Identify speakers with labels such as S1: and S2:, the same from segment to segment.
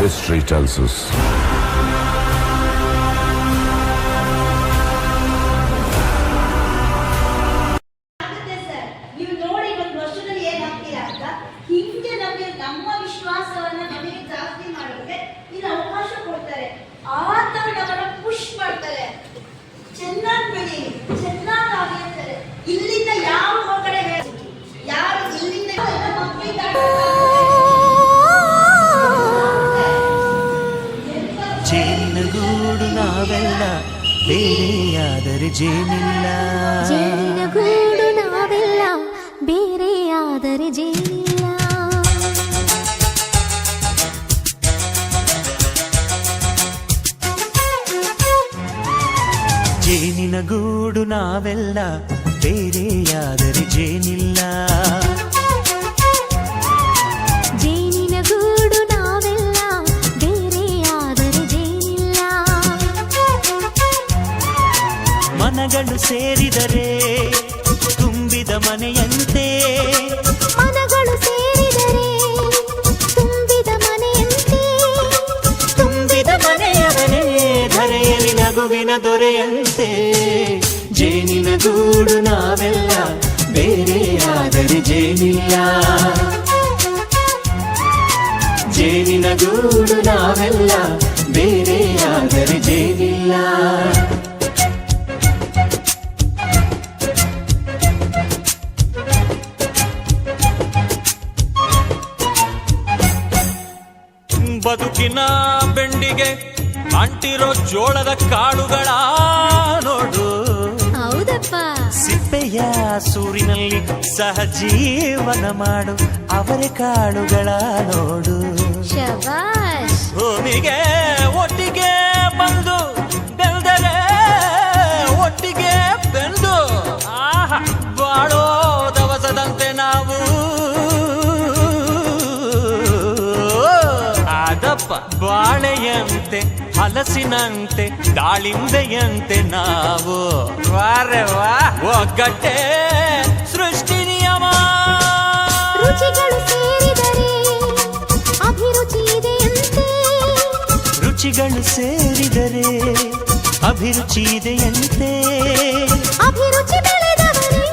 S1: History tells us
S2: ಆಗುತ್ತೆ sir. ನೀವು ನೋಡಿ ಒಂದು ವರ್ಷದಲ್ಲಿ ಏನಾಗ್ತೀರಾ ಅಂತ. ಹಿಂಗೆ ನಮಗೆ ನಮ್ಮ ವಿಶ್ವಾಸವನ್ನ ನಮಗೆ ಜಾಸ್ತಿ ಮಾಡೋಕೆ ಇಲ್ಲಿ ಅವಕಾಶ ಕೊಡ್ತಾರೆ. ಆ ತರ ನಮ್ಮನ್ನ ಪುಷ್ ಮಾಡ್ತಾರೆ. ಚೆನ್ನಾಗಿ ಬೆಳಿ, ಚೆನ್ನಾಗಿ ಆಗ್ತಾರೆ. ಇಲ್ಲಿಂದ ಯಾವ ಹೊರಗಡೆ ಯಾರು ಇಲ್ಲಿಂದ ಮಕ್ಕಳಿಗೆ
S3: ಜೇನಿನಗೂಡು ನಾವೆಲ್ಲ ಬೇರೆಯಾದರೆ ಜೇನಿಲ್ಲ.
S4: ಜೇನಿನಗೂಡು ನಾವೆಲ್ಲ ಬೇರೆಯಾದರೆ ಜೇನಿಲ್ಲ.
S3: ಜೇನಿನಗೂಡು ನಾವೆಲ್ಲ ಬೇರೆಯಾದರೆ ಜೇನಿಲ್ಲ.
S4: ಜೇನಿನಗೂಡು ನಾವೆಲ್ಲ ಬೇರೆಯಾದರೆ ಜೇನಿಲ್ಲ.
S3: ಮನಗಳು ಸೇರಿದರೆ ತುಂಬಿದ ಮನೆಯಂತೆ.
S4: ಮನಗಳು ಸೇರಿದರೆ ತುಂಬಿದ ಮನೆಯಂತೆ.
S3: ತುಂಬಿದ ಮನೆಯವನೇ ಧರೆಯಲ್ಲಿ ನಗುವಿನ ದೊರೆಯಂತೆ. ಜೇನಿನಗೂಡು ನಾವೆಲ್ಲ ಬೇರೆಯಾದರೆ ಜೇನಿಲ್ಲ. ಜೇನಿನಗೂಡು ನಾವೆಲ್ಲ ಬೇರೆಯಾದರೆ ಜೇನಿಲ್ಲ. ಬದುಕಿನ ಬೆಂಡಿಗೆ ಅಂಟಿರೋ ಜೋಳದ ಕಾಳುಗಳ ನೋಡು.
S4: ಹೌದಪ್ಪ.
S3: ಸಿಪ್ಪೆಯ ಸೂರಿನಲ್ಲಿ ಸಹಜೀವನ ಮಾಡು ಅವರೆ ಕಾಳುಗಳ ನೋಡು.
S4: ಶಬಾಷ್.
S3: ಭೂಮಿಗೆ ಒಟ್ಟಿಗೆ ಬಂದು ಬೆಳೆದರೆ ಒಟ್ಟಿಗೆ ಬೆಂದು ಆಹಾ ಬಾಳೋ ದವಸದಂತೆ ನಾವು. ಅದಪ್ಪ ಬಾಳೆಯಂತೆ ಹಲಸಿನಂತೆ ದಾಳಿಂಬೆಯಂತೆ ನಾವು. ವಾರೆ ವಾ ಒಗ್ಗಟ್ಟೆ ಸೃಷ್ಟಿ ನಿಯಮ.
S4: ರುಚಿಗಳು ಸೇರಿದರೆ ಅಭಿರುಚಿ ಇದೆಯಂತೆ.
S3: ರುಚಿಗಳು ಸೇರಿದರೆ ಅಭಿರುಚಿ ಇದೆಯಂತೆ.
S4: ಅಭಿರುಚಿ ಬೆಳೆದವರೇ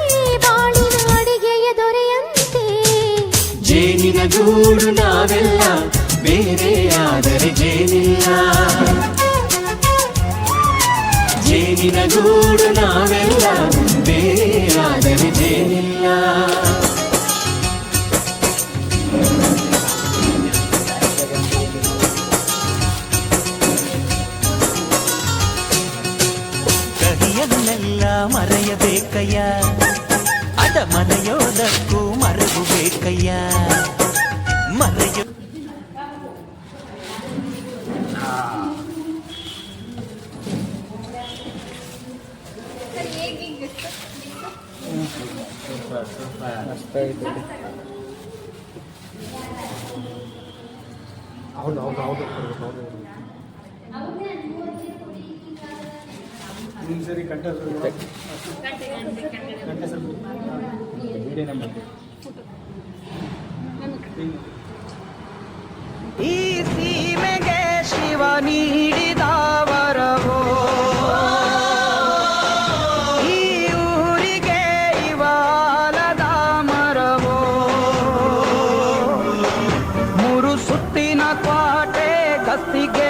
S4: ಬಾಳಿನ ಅಡಿಗೆಯ ದೊರೆಯಂತೆ.
S3: ಜೇನಿನಗೂಡು ನಾವೆಲ್ಲ ಬೇರೆಯಾದರೆ ಜೇನಿಲ್ಲ. ಜೇನಿನಗೂಡು ನಾವೆಲ್ಲ ಬೇರೆಯಾದರೆ ಜೇನಿಲ್ಲ. ಕಹಿಯನ್ನೆಲ್ಲ ಮರೆಯಬೇಕಯ್ಯ, ಅದ ಮನೆಯೋದಕ್ಕೂ ಮರೆವು ಬೇಕಯ್ಯ. ಮರೆಯ
S5: ಸರಿ ಗಂಟೆ
S6: ಈ ಸೀಮೆಗೆ ಶಿವ ನೀಡಿದ ವರವೋ, ಈ ಊರಿಗೆ ಇವಾಲದ ಮರವೋ. ಮೂರು ಸುತ್ತಿನ ಕ್ವಾಟೆ ಗಸ್ತಿಗೆ